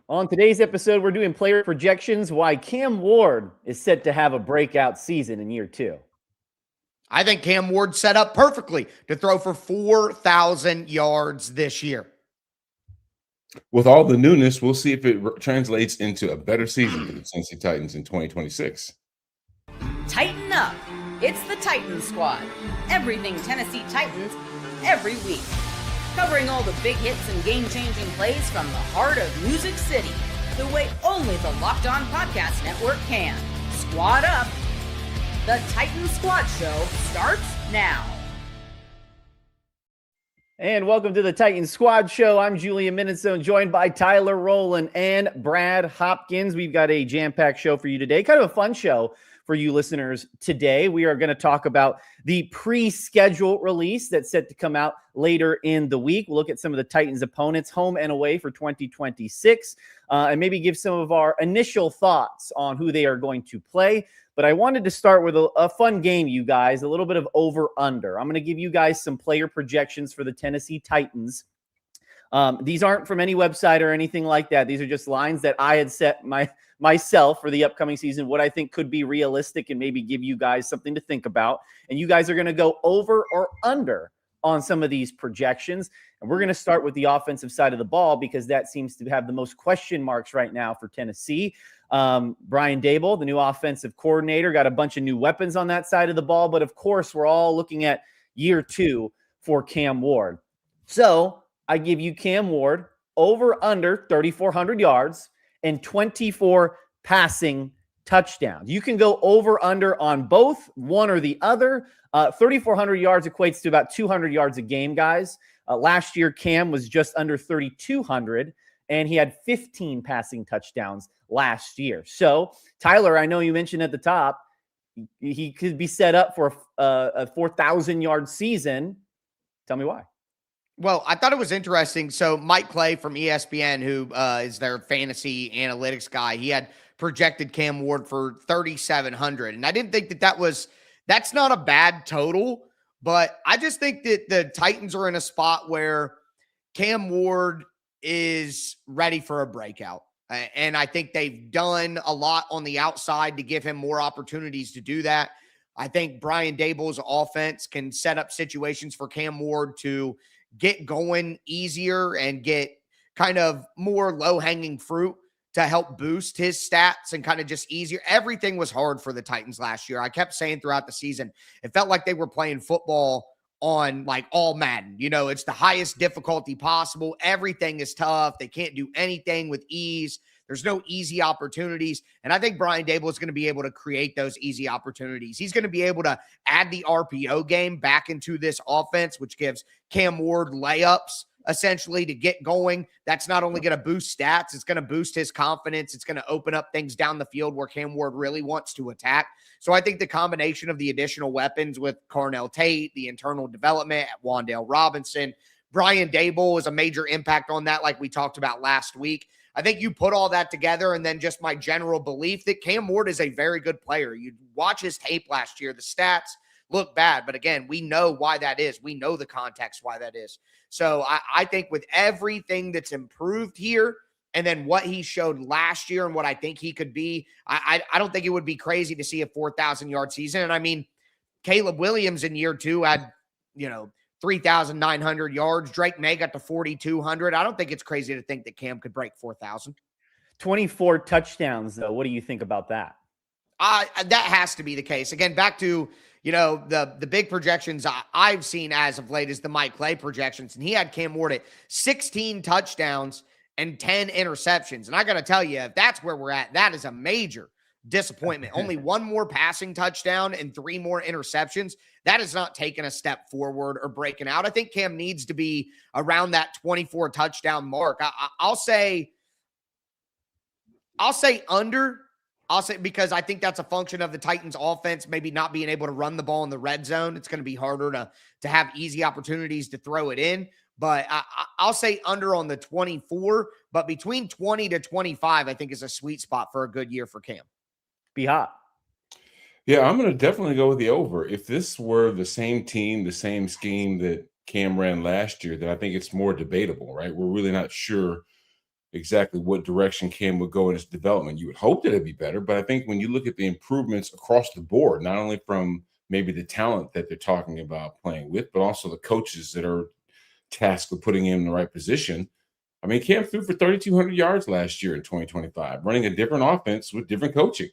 On today's episode, we're doing player projections, why Cam Ward is set to have a breakout season in year 2. I think Cam Ward set up perfectly to throw for 4,000 yards this year. With all the newness, we'll see if it translates into a better season for the Tennessee Titans in 2026. Tighten up. It's the Titans Squad. Everything Tennessee Titans every week. Covering all the big hits and game-changing plays from the heart of Music City, the way only the Locked On Podcast Network can. Squad up. The Titans Squad Show starts now. And welcome to the Titans Squad Show. I'm Julian Minnesone, joined by Tyler Rowland and Brad Hopkins. We've got a jam-packed show for you today. Kind of a fun show for you listeners today. We are going to talk about the pre-schedule release that's set to come out later in the week. We'll look at some of the Titans opponents, home and away, for 2026, and maybe give some of our initial thoughts on who they are going to play. But I wanted to start with a fun game, you guys, a little bit of over-under. I'm going to give you guys some player projections for the Tennessee Titans. These aren't from any website or anything like that. These are just lines that I had set myself for the upcoming season, what I think could be realistic and maybe give you guys something to think about. And you guys are going to go over or under on some of these projections. And we're going to start with the offensive side of the ball because that seems to have the most question marks right now for Tennessee. Brian Daboll, the new offensive coordinator, got a bunch of new weapons on that side of the ball. But of course, we're all looking at year 2 for Cam Ward. So I give you Cam Ward over under 3,400 yards and 24 passing touchdowns. You can go over under on both, one or the other. 3,400 yards equates to about 200 yards a game, guys. Last year, Cam was just under 3,200, and he had 15 passing touchdowns last year. So, Tyler, I know you mentioned at the top, he could be set up for a 4,000-yard season. Tell me why. Well, I thought it was interesting. So Mike Clay from ESPN, who is their fantasy analytics guy, he had projected Cam Ward for 3,700. And I didn't think that's not a bad total, but I just think that the Titans are in a spot where Cam Ward is ready for a breakout. And I think they've done a lot on the outside to give him more opportunities to do that. I think Brian Daboll's offense can set up situations for Cam Ward to get going easier and get kind of more low-hanging fruit to help boost his stats and kind of just easier. Everything was hard for the Titans last year. I kept saying throughout the season, it felt like they were playing football on like all Madden. You know, it's the highest difficulty possible. Everything is tough. They can't do anything with ease. There's no easy opportunities. And I think Brian Daboll is going to be able to create those easy opportunities. He's going to be able to add the RPO game back into this offense, which gives Cam Ward layups essentially to get going. That's not only going to boost stats, it's going to boost his confidence. It's going to open up things down the field where Cam Ward really wants to attack. So I think the combination of the additional weapons with Carnell Tate, the internal development at Wan'Dale Robinson, Brian Daboll is a major impact on that, like we talked about last week. I think you put all that together, and then just my general belief that Cam Ward is a very good player. You watch his tape last year, the stats look bad, but again, we know why that is. We know the context why that is. So I think with everything that's improved here, and then what he showed last year and what I think he could be, I don't think it would be crazy to see a 4,000-yard season. And I mean, Caleb Williams in year 2 had, 3,900 yards. Drake May got to 4,200. I don't think it's crazy to think that Cam could break 4,000. 24 touchdowns, though. What do you think about that? That has to be the case. Again, back to, the big projections I've seen as of late is the Mike Clay projections. And he had Cam Ward at 16 touchdowns and 10 interceptions. And I got to tell you, if that's where we're at, that is a major disappointment. Only one more passing touchdown and 3 more interceptions. That is not taking a step forward or breaking out. I think Cam needs to be around that 24 touchdown mark. I'll say under. I'll say because I think that's a function of the Titans offense maybe not being able to run the ball in the red zone. It's going to be harder to have easy opportunities to throw it in. But I'll say under on the 24, but between 20 to 25, I think is a sweet spot for a good year for Cam. Be hot. Yeah, I'm going to definitely go with the over. If this were the same team, the same scheme that Cam ran last year, then I think it's more debatable, right? We're really not sure exactly what direction Cam would go in his development. You would hope that it'd be better, but I think when you look at the improvements across the board, not only from maybe the talent that they're talking about playing with, but also the coaches that are tasked with putting him in the right position. I mean, Cam threw for 3,200 yards last year in 2025, running a different offense with different coaching.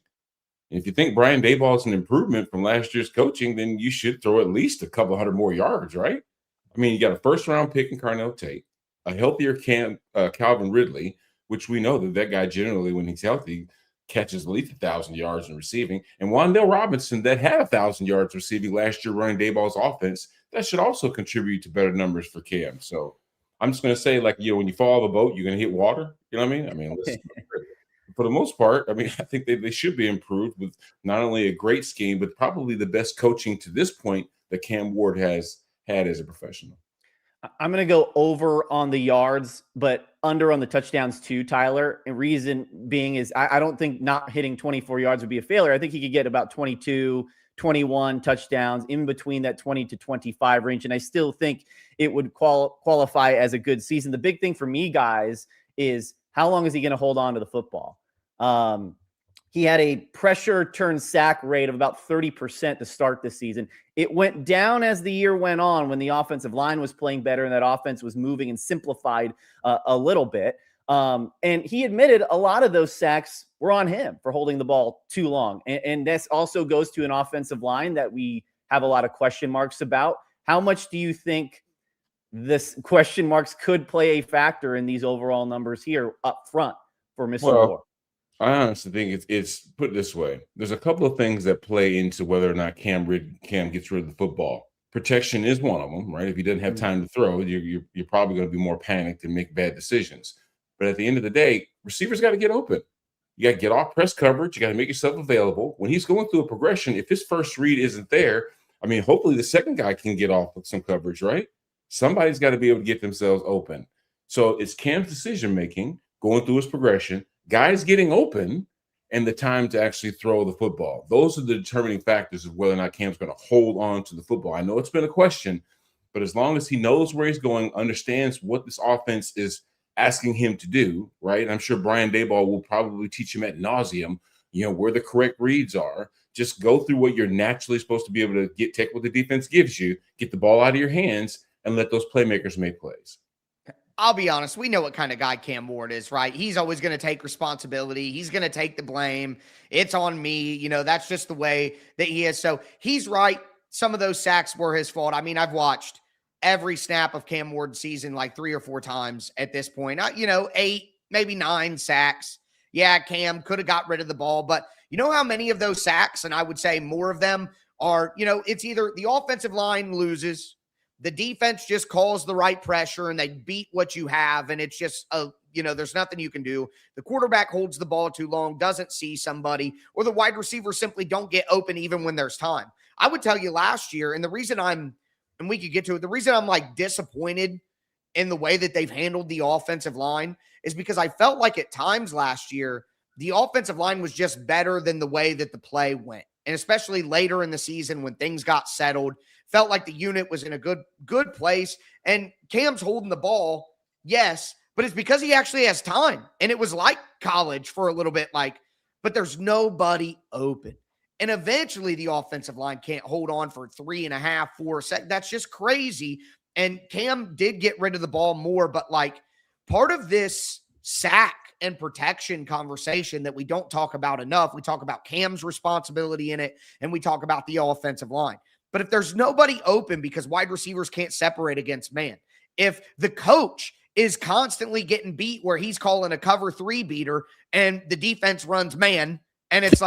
And if you think Brian Daboll is an improvement from last year's coaching, then you should throw at least a couple hundred more yards, right? I mean, you got a first-round pick in Carnell Tate, a healthier Calvin Ridley, which we know that guy generally, when he's healthy, catches at least 1,000 yards in receiving, and Wan'Dale Robinson that had 1,000 yards receiving last year running Daboll's offense. That should also contribute to better numbers for Cam. So I'm just going to say, like, when you fall off a boat, you're going to hit water. You know what I mean? I mean, for the most part, I mean, I think they should be improved with not only a great scheme, but probably the best coaching to this point that Cam Ward has had as a professional. I'm going to go over on the yards, but under on the touchdowns too, Tyler. And reason being is I don't think not hitting 24 yards would be a failure. I think he could get about 22, 21 touchdowns in between that 20 to 25 range. And I still think it would qualify as a good season. The big thing for me, guys, is how long is he going to hold on to the football? He had a pressure turn sack rate of about 30% to start this season. It went down as the year went on when the offensive line was playing better and that offense was moving and simplified a little bit. And he admitted a lot of those sacks were on him for holding the ball too long. And this also goes to an offensive line that we have a lot of question marks about. How much do you think this question marks could play a factor in these overall numbers here up front for Mr. Moore? I honestly think it's put this way. There's a couple of things that play into whether or not Cam gets rid of the football. Protection is one of them, right? If he doesn't have time to throw, you're probably going to be more panicked and make bad decisions. But at the end of the day, receivers got to get open. You got to get off press coverage. You got to make yourself available. When he's going through a progression, if his first read isn't there, I mean, hopefully the second guy can get off with some coverage, right? Somebody's got to be able to get themselves open. So it's Cam's decision-making, going through his progression, guys getting open, and the time to actually throw the football. Those are the determining factors of whether or not Cam's going to hold on to the football. I know it's been a question, but as long as he knows where he's going, understands what this offense is asking him to do, right? And I'm sure Brian Daboll will probably teach him ad nauseum, where the correct reads are. Just go through what you're naturally supposed to be able to take what the defense gives you, get the ball out of your hands, and let those playmakers make plays. I'll be honest. We know what kind of guy Cam Ward is, right? He's always going to take responsibility. He's going to take the blame. It's on me. That's just the way that he is. So he's right. Some of those sacks were his fault. I mean, I've watched every snap of Cam Ward's season like 3 or 4 times at this point. 8, maybe 9 sacks. Yeah, Cam could have got rid of the ball, but you know how many of those sacks, and I would say more of them are, it's either the offensive line loses, the defense just calls the right pressure and they beat what you have. And it's just, there's nothing you can do. The quarterback holds the ball too long, doesn't see somebody, or the wide receivers simply don't get open even when there's time. I would tell you last year, and the reason and we could get to it, the reason I'm like disappointed in the way that they've handled the offensive line is because I felt like at times last year, the offensive line was just better than the way that the play went. And especially later in the season when things got settled, felt like the unit was in a good place. And Cam's holding the ball, yes, but it's because he actually has time. And it was like college for a little bit, but there's nobody open. And eventually the offensive line can't hold on for 3.5, 4 seconds. That's just crazy. And Cam did get rid of the ball more, but part of this sack and protection conversation that we don't talk about enough, we talk about Cam's responsibility in it, and we talk about the offensive line. But if there's nobody open because wide receivers can't separate against man, if the coach is constantly getting beat where he's calling a cover 3 beater and the defense runs man, and it's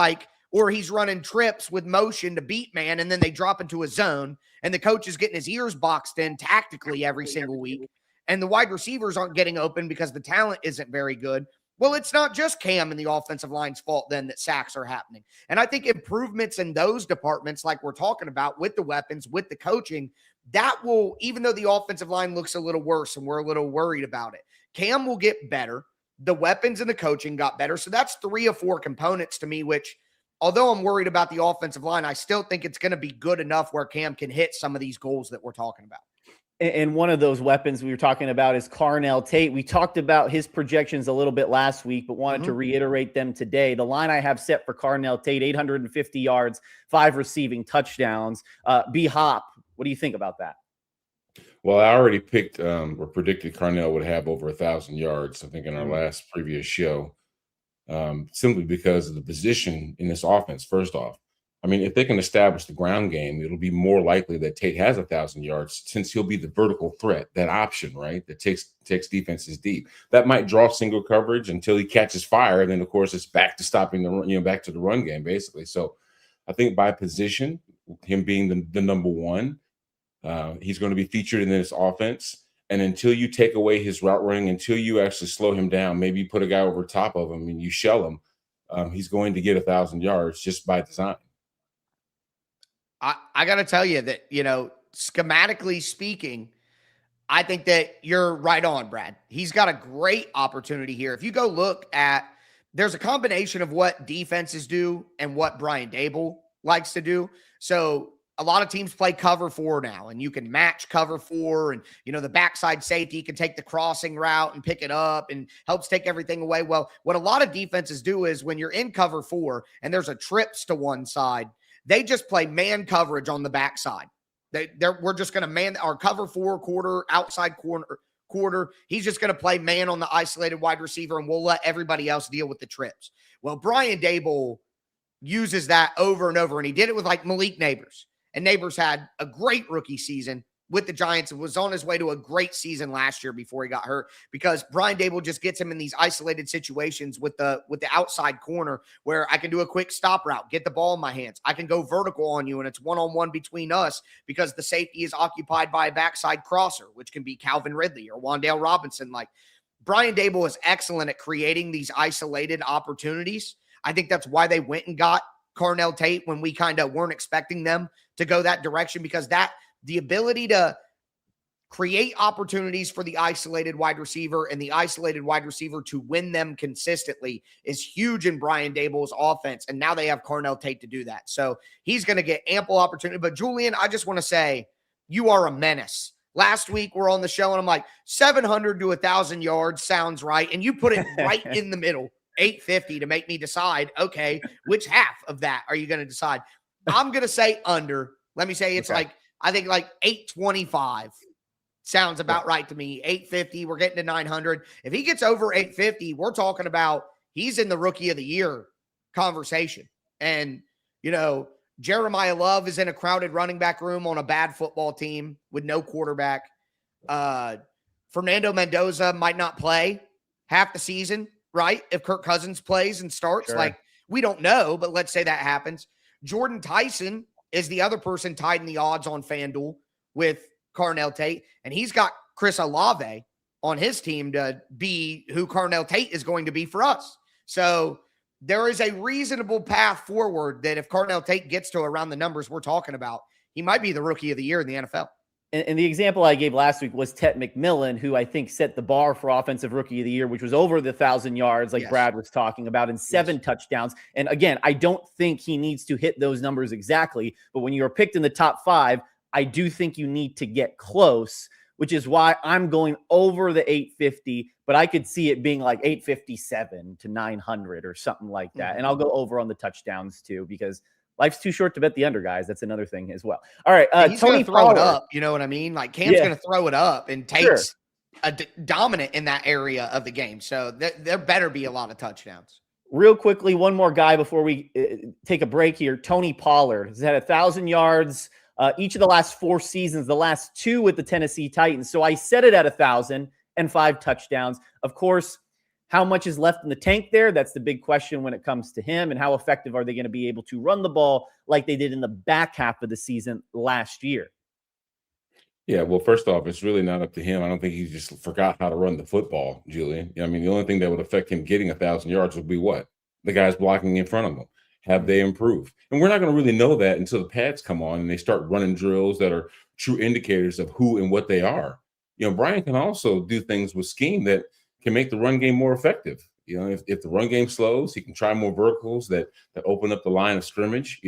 or he's running trips with motion to beat man, and then they drop into a zone, and the coach is getting his ears boxed in tactically every single week, and the wide receivers aren't getting open because the talent isn't very good. Well, it's not just Cam and the offensive line's fault then that sacks are happening. And I think improvements in those departments, like we're talking about with the weapons, with the coaching, that will, even though the offensive line looks a little worse and we're a little worried about it, Cam will get better. The weapons and the coaching got better. So that's 3 or 4 components to me, which, although I'm worried about the offensive line, I still think it's going to be good enough where Cam can hit some of these goals that we're talking about. And one of those weapons we were talking about is Carnell Tate. We talked about his projections a little bit last week, but wanted to reiterate them today. The line I have set for Carnell Tate, 850 yards, 5 receiving touchdowns. B-Hop, what do you think about that? Well, I already picked or predicted Carnell would have over 1,000 yards, I think, in our last previous show, simply because of the position in this offense, first off. I mean, if they can establish the ground game, it'll be more likely that Tate has 1,000 yards since he'll be the vertical threat, that option, right, that takes defenses deep. That might draw single coverage until he catches fire. And then, of course, it's back to stopping the back to the run game, basically. So I think by position, him being the number one, he's going to be featured in this offense. And until you take away his route running, until you actually slow him down, maybe you put a guy over top of him and you shell him, he's going to get 1,000 yards just by design. I got to tell you that, schematically speaking, I think that you're right on, Brad. He's got a great opportunity here. If you go look at, there's a combination of what defenses do and what Brian Daboll likes to do. So a lot of teams play cover 4 now, and you can match cover 4, and, the backside safety can take the crossing route and pick it up and helps take everything away. Well, what a lot of defenses do is when you're in cover 4 and there's a trips to one side, they just play man coverage on the backside. We're just going to man our cover 4 quarter, outside quarter. He's just going to play man on the isolated wide receiver, and we'll let everybody else deal with the trips. Well, Brian Daboll uses that over and over, and he did it with like Malik Neighbors. And Neighbors had a great rookie season with the Giants and was on his way to a great season last year before he got hurt, because Brian Daboll just gets him in these isolated situations with the outside corner where I can do a quick stop route, get the ball in my hands. I can go vertical on you, and it's one-on-one between us because the safety is occupied by a backside crosser, which can be Calvin Ridley or Wan'Dale Robinson. Like, Brian Daboll is excellent at creating these isolated opportunities. I think that's why they went and got Carnell Tate when we kind of weren't expecting them to go that direction, because the ability to create opportunities for the isolated wide receiver and the isolated wide receiver to win them consistently is huge in Brian Daboll's offense. And now they have Carnell Tate to do that. So he's going to get ample opportunity. But Julian, I just want to say, you are a menace. Last week we're on the show and I'm like, 700 to 1,000 yards sounds right. And you put it right in the middle, 850, to make me decide, okay, which half of that are you going to decide? I'm going to say under. Let me say it's I think like 825 sounds about right to me. 850, we're getting to 900. If he gets over 850, we're talking about he's in the rookie of the year conversation. And, Jeremiah Love is in a crowded running back room on a bad football team with no quarterback. Fernando Mendoza might not play half the season, right? If Kirk Cousins plays and starts, we don't know, but let's say that happens. Jordan Tyson is the other person tied in the odds on FanDuel with Carnell Tate, and he's got Chris Olave on his team to be who Carnell Tate is going to be for us. So there is a reasonable path forward that if Carnell Tate gets to around the numbers we're talking about, he might be the rookie of the year in the NFL. And the example I gave last week was Tet McMillan, who I think set the bar for offensive rookie of the year, which was over the 1,000 yards, like Brad was talking about, and 7 touchdowns. And again, I don't think he needs to hit those numbers exactly, but when you're picked in the top 5, I do think you need to get close, which is why I'm going over the 850, but I could see it being like 857 to 900 or something like that. And I'll go over on the touchdowns too, because life's too short to bet the under, guys. That's another thing as well. All right. He's Tony throw Pollard. it up. You know what I mean? Like Cam's going to throw it up, and Tate's dominant in that area of the game. So there better be a lot of touchdowns. Real quickly, one more guy before we take a break here. Tony Pollard has had 1,000 yards each of the last 4 seasons, the last 2 with the Tennessee Titans. So I set it at 1,000 and 5 touchdowns. Of course, how much is left in the tank there? That's the big question when it comes to him, and how effective are they going to be able to run the ball like they did in the back half of the season last year? Yeah, well, first off, it's really not up to him. I don't think he just forgot how to run the football, Julian. I mean, the only thing that would affect him getting 1,000 yards would be what? The guys blocking in front of him. Have they improved? And we're not going to really know that until the pads come on and they start running drills that are true indicators of who and what they are. Brian can also do things with scheme that can make the run game more effective. If the run game slows, he can try more verticals that open up the line of scrimmage.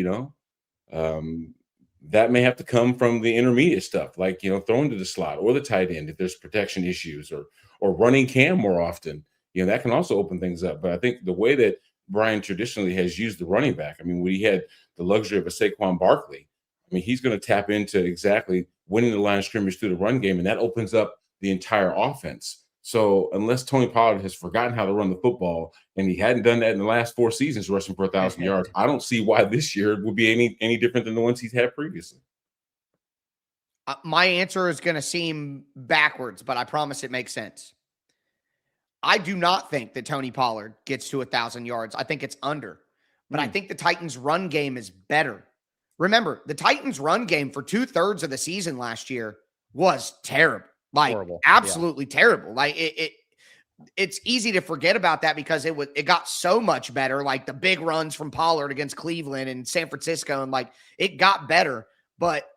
that may have to come from the intermediate stuff, like, throwing to the slot or the tight end if there's protection issues, or running Cam more often. That can also open things up. But I think the way that Brian traditionally has used the running back, I mean, when he had the luxury of a Saquon Barkley, I mean, he's going to tap into exactly winning the line of scrimmage through the run game, and that opens up the entire offense. So unless Tony Pollard has forgotten how to run the football, and he hadn't done that in the last 4 seasons, rushing for 1,000 yards, I don't see why this year would be any different than the ones he's had previously. My answer is going to seem backwards, but I promise it makes sense. I do not think that Tony Pollard gets to 1,000 yards. I think it's under. But I think the Titans' run game is better. Remember, the Titans' run game for 2/3 of the season last year was terrible. Like, horrible. Absolutely terrible. Like, it's easy to forget about that because it got so much better. Like, the big runs from Pollard against Cleveland and San Francisco, and like, it got better. But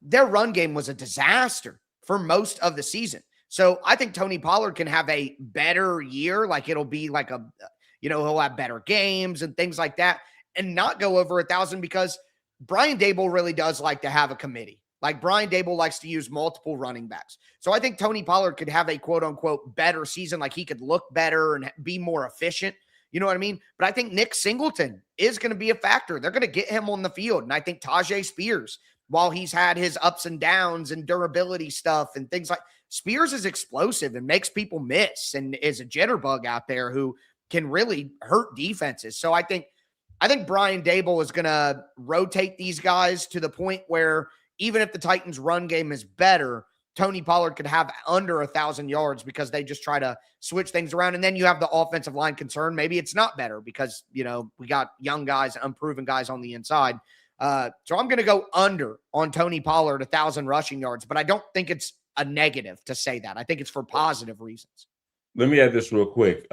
their run game was a disaster for most of the season. So I think Tony Pollard can have a better year. Like, it'll be like he'll have better games and things like that, and not go over 1,000, because Brian Daboll really does like to have a committee. Like, Brian Daboll likes to use multiple running backs. So I think Tony Pollard could have a quote unquote better season. Like, he could look better and be more efficient. You know what I mean? But I think Nick Singleton is going to be a factor. They're going to get him on the field. And I think Tajay Spears, while he's had his ups and downs and durability stuff and things like, Spears is explosive and makes people miss and is a jitterbug out there who can really hurt defenses. So I think Brian Daboll is going to rotate these guys to the point where even if the Titans' run game is better, Tony Pollard could have under 1,000 yards because they just try to switch things around. And then you have the offensive line concern. Maybe it's not better because, we got young guys, unproven guys on the inside. So I'm going to go under on Tony Pollard, 1,000 rushing yards, but I don't think it's a negative to say that. I think it's for positive reasons. Let me add this real quick.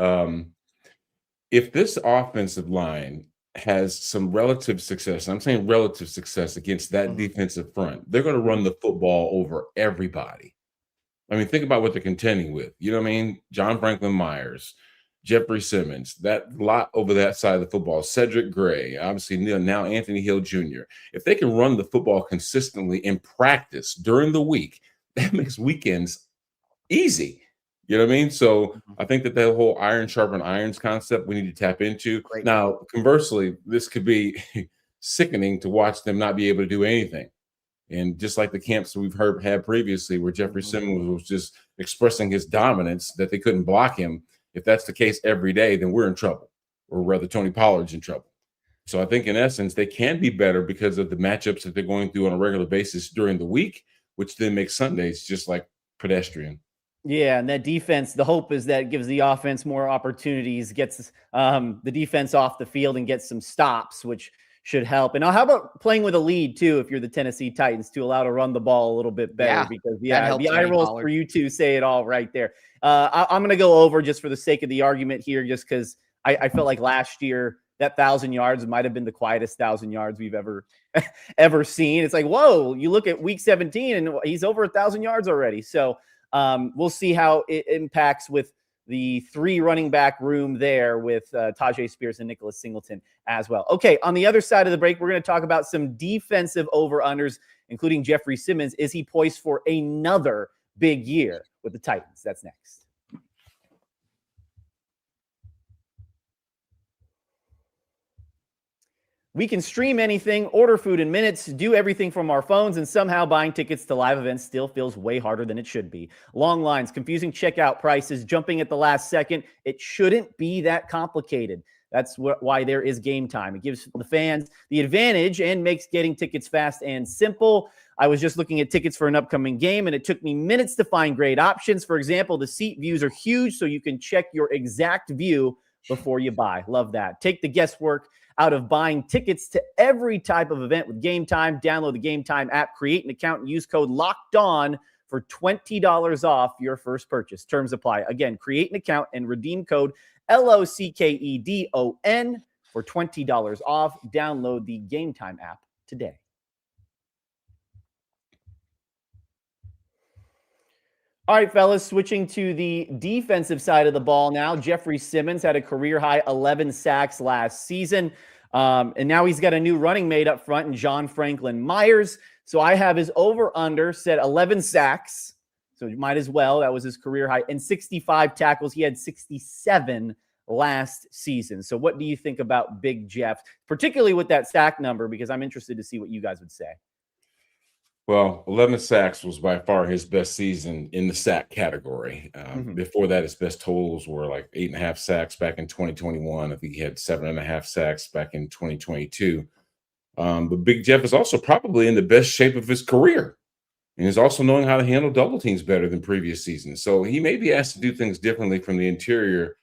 If this offensive line has some relative success, I'm saying relative success against that defensive front, they're going to run the football over everybody. I mean, think about what they're contending with. You know what I mean? John Franklin Myers, Jeffery Simmons, that lot over that side of the football, Cedric Gray, obviously now Anthony Hill Jr. If they can run the football consistently in practice during the week, that makes weekends easy. You know what I mean? So I think that whole iron sharpen irons concept we need to tap into. Great. Now, conversely, this could be sickening to watch them not be able to do anything. And just like the camps we've had previously where Jeffery Simmons was just expressing his dominance, that they couldn't block him. If that's the case every day, then we're in trouble, or rather Tony Pollard's in trouble. So I think in essence, they can be better because of the matchups that they're going through on a regular basis during the week, which then makes Sundays just like pedestrian. Yeah, and that defense, the hope is that it gives the offense more opportunities, gets the defense off the field and gets some stops, which should help. And now how about playing with a lead too, if you're the Tennessee Titans, to allow to run the ball a little bit better? Because the eye rolls for you two say it all right there. I'm going to go over just for the sake of the argument here, just because I felt like last year that 1,000 yards might have been the quietest 1,000 yards we've ever seen. It's like, whoa, you look at week 17 and he's over 1,000 yards already. So we'll see how it impacts with the 3 running back room there with Tajay Spears and Nicholas Singleton as well. Okay, on the other side of the break, we're going to talk about some defensive over-unders, including Jeffery Simmons. Is he poised for another big year with the Titans? That's next. We can stream anything, order food in minutes, do everything from our phones, and somehow buying tickets to live events still feels way harder than it should be. Long lines, confusing checkout prices, jumping at the last second. It shouldn't be that complicated. That's why there is Gametime. It gives the fans the advantage and makes getting tickets fast and simple. I was just looking at tickets for an upcoming game, and it took me minutes to find great options. For example, the seat views are huge, so you can check your exact view before you buy. Love that. Take the guesswork out of buying tickets to every type of event with Gametime. Download the Gametime app, create an account, and use code LOCKEDON for $20 off your first purchase. Terms apply. Again, create an account and redeem code LOCKEDON for $20 off. Download the Gametime app today. All right, fellas, switching to the defensive side of the ball now. Jeffery Simmons had a career-high 11 sacks last season, and now he's got a new running mate up front in John Franklin Myers. So I have his over-under set 11 sacks. So you might as well. That was his career high. And 65 tackles. He had 67 last season. So what do you think about Big Jeff, particularly with that sack number? Because I'm interested to see what you guys would say. Well, 11 sacks was by far his best season in the sack category. Before that, his best totals were like 8.5 sacks back in 2021. I think he had 7.5 sacks back in 2022. But Big Jeff is also probably in the best shape of his career. And he's also knowing how to handle double teams better than previous seasons. So he may be asked to do things differently from the interior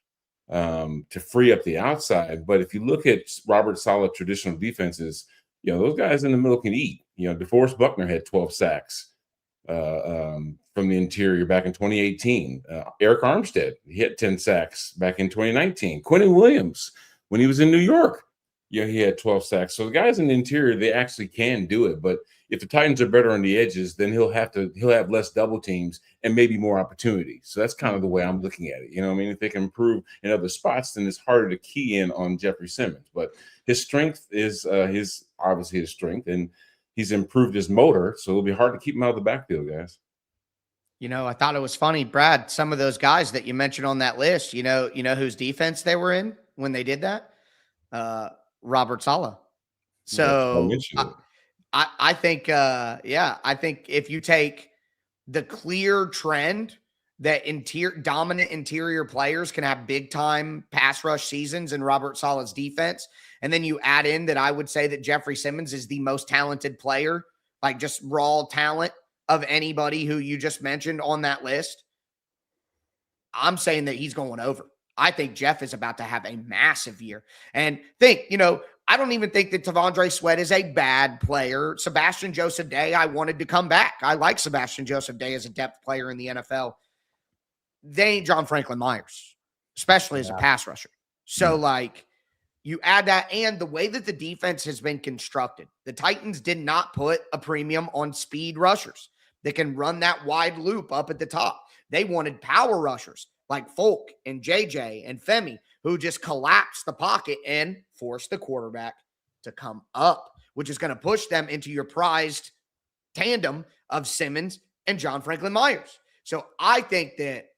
to free up the outside. But if you look at Robert Saleh traditional defenses, those guys in the middle can eat. DeForest Buckner had 12 sacks from the interior back in 2018. Eric Armstead, he had 10 sacks back in 2019. Quentin Williams, when he was in New York, he had 12 sacks. So the guys in the interior, they actually can do it. But if the Titans are better on the edges, then he'll have less double teams and maybe more opportunities. So that's kind of the way I'm looking at it. If they can improve in other spots, then it's harder to key in on Jeffery Simmons. But his strength is obviously his strength, and he's improved his motor, so it'll be hard to keep him out of the backfield, guys. I thought it was funny, Brad, some of those guys that you mentioned on that list, you know whose defense they were in when they did that? Robert Saleh. So I think, I think if you take the clear trend that dominant interior players can have big time pass rush seasons in Robert Saleh's defense, and then you add in that I would say that Jeffery Simmons is the most talented player, like just raw talent of anybody who you just mentioned on that list, I'm saying that he's going over. I think Jeff is about to have a massive year. And I don't even think that T'Vondre Sweat is a bad player. Sebastian Joseph Day, I wanted to come back. I like Sebastian Joseph Day as a depth player in the NFL. They ain't John Franklin Myers, especially as a pass rusher. So, you add that, and the way that the defense has been constructed, the Titans did not put a premium on speed rushers that can run that wide loop up at the top. They wanted power rushers like Folk and JJ and Femi, who just collapse the pocket and force the quarterback to come up, which is going to push them into your prized tandem of Simmons and John Franklin Myers. So I think that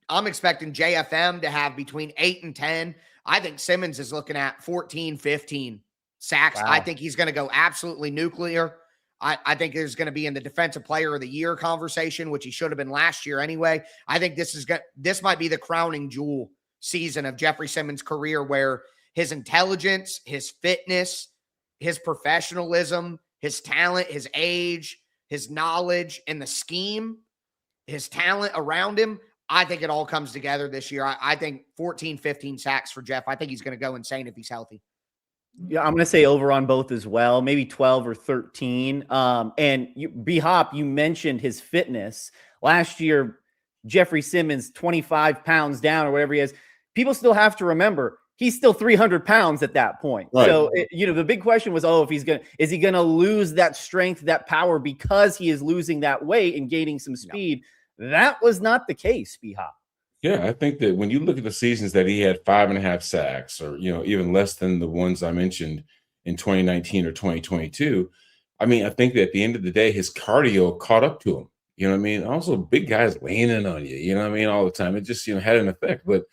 I'm expecting JFM to have between 8 and 10. I think Simmons is looking at 14, 15 sacks. Wow. I think he's going to go absolutely nuclear. I think there's going to be in the defensive player of the year conversation, which he should have been last year anyway. I think this might be the crowning jewel season of Jeffery Simmons' career, where his intelligence, his fitness, his professionalism, his talent, his age, his knowledge, and the scheme, his talent around him, I think it all comes together this year. I think 14, 15 sacks for Jeff. I think he's going to go insane if he's healthy. Yeah, I'm going to say over on both as well, maybe 12 or 13. And B-Hop, you mentioned his fitness. Last year, Jeffery Simmons, 25 pounds down or whatever he is. People still have to remember, he's still 300 pounds at that point. Right. So, the big question was, is he going to lose that strength, that power because he is losing that weight and gaining some speed? No. That was not the case, B-Hop. Yeah, I think that when you look at the seasons that he had 5.5 sacks, or even less than the ones I mentioned in 2019 or 2022, I think that at the end of the day, his cardio caught up to him. Also, big guys leaning on you, all the time. It just had an effect. But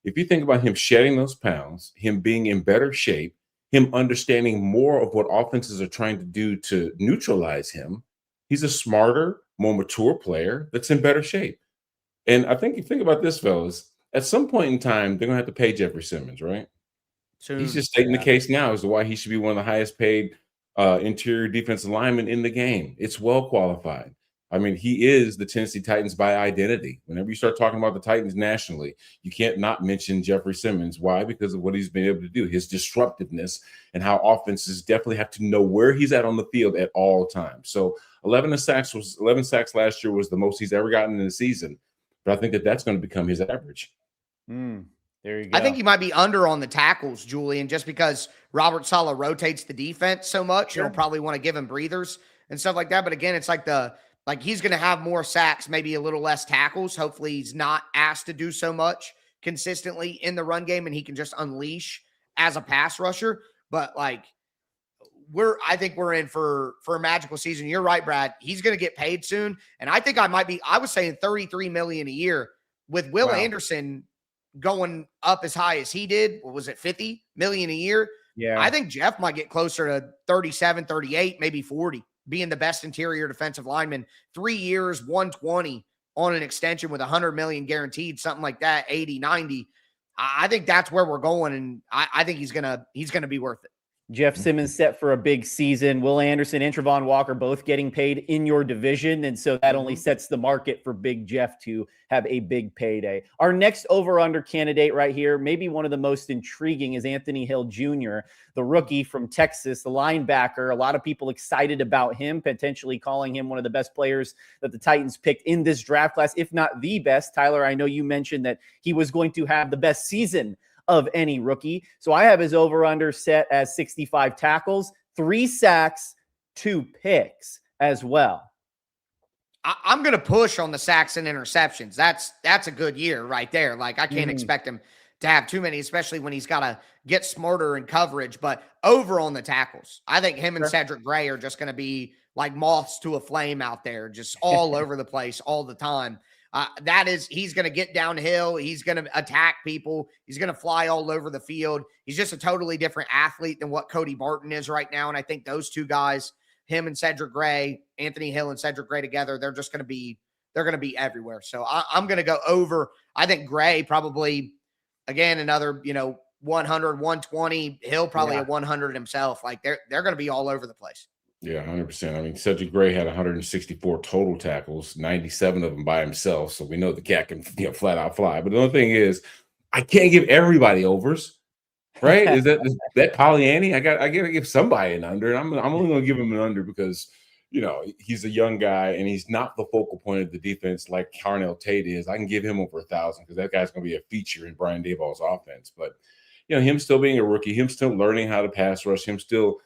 if you think about him shedding those pounds, him being in better shape, him understanding more of what offenses are trying to do to neutralize him, he's a smarter, more mature player that's in better shape. And I think you think about this, fellas, at some point in time, they're going to have to pay Jeffery Simmons, right? So he's just stating the case now as to why he should be one of the highest paid interior defensive linemen in the game. It's well qualified. He is the Tennessee Titans by identity. Whenever you start talking about the Titans nationally, you can't not mention Jeffery Simmons. Why? Because of what he's been able to do, his disruptiveness, and how offenses definitely have to know where he's at on the field at all times. So 11 sacks last year was the most he's ever gotten in the season. But I think that that's going to become his average. There you go. I think he might be under on the tackles, Julian, just because Robert Saleh rotates the defense so much. Sure. He'll probably want to give him breathers and stuff like that. But again, it's like he's going to have more sacks, maybe a little less tackles. Hopefully he's not asked to do so much consistently in the run game, and he can just unleash as a pass rusher. But I think we're in for a magical season. You're right, Brad. He's going to get paid soon. And I think I was saying 33 million a year with Will Anderson going up as high as he did. What was it? 50 million a year. Yeah. I think Jeff might get closer to 37, 38, maybe 40, being the best interior defensive lineman. 3 years, 120 on an extension with 100 million guaranteed, something like that, 80, 90. I think that's where we're going. And I think he's going to be worth it. Jeff Simmons set for a big season. Will Anderson and Travon Walker both getting paid in your division. And so that only sets the market for Big Jeff to have a big payday. Our next over-under candidate right here, maybe one of the most intriguing, is Anthony Hill Jr., the rookie from Texas, the linebacker. A lot of people excited about him, potentially calling him one of the best players that the Titans picked in this draft class, if not the best. Tyler, I know you mentioned that he was going to have the best season of any rookie. So I have his over-under set as 65 tackles, 3 sacks, 2 picks as well. I'm going to push on the sacks and interceptions. That's a good year right there. Like, I can't expect him to have too many, especially when he's got to get smarter in coverage. But over on the tackles, I think him and Cedric Gray are just going to be like moths to a flame out there, just all over the place all the time. He's going to get downhill. He's going to attack people. He's going to fly all over the field. He's just a totally different athlete than what Cody Barton is right now. And I think those two guys, him and Cedric Gray, Anthony Hill and Cedric Gray together, they're going to be everywhere. So I'm going to go over. I think Gray probably, again, another, 100, 120. Hill probably a 100 himself. Like, they're going to be all over the place. Yeah, 100%. I mean, Cedric Gray had 164 total tackles, 97 of them by himself. So we know the cat can flat out fly. But the only thing is, I can't give everybody overs, right? is that Pollyanny? I got to give somebody an under. And I'm only going to give him an under because, he's a young guy and he's not the focal point of the defense like Carnell Tate is. I can give him over 1,000 because that guy's going to be a feature in Brian Daboll's offense. But, him still being a rookie, him still learning how to pass rush, him still,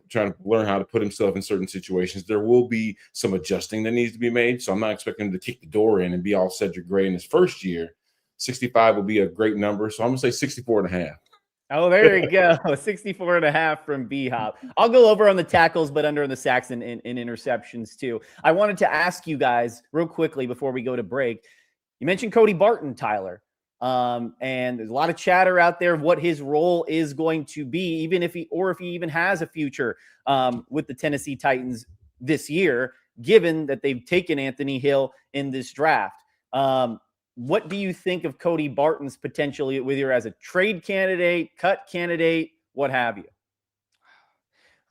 trying to learn how to put himself in certain situations. There will be some adjusting that needs to be made. So I'm not expecting him to kick the door in and be all Cedric Gray in his first year. 65 will be a great number. So I'm going to say 64 and a half. Oh, there you go. 64 and a half from B-Hop. I'll go over on the tackles, but under on the sacks and interceptions too. I wanted to ask you guys real quickly before we go to break. You mentioned Cody Barton, Tyler. And there's a lot of chatter out there of what his role is going to be, if he even has a future with the Tennessee Titans this year, given that they've taken Anthony Hill in this draft. What do you think of Cody Barton's potential, whether as a trade candidate, cut candidate, what have you?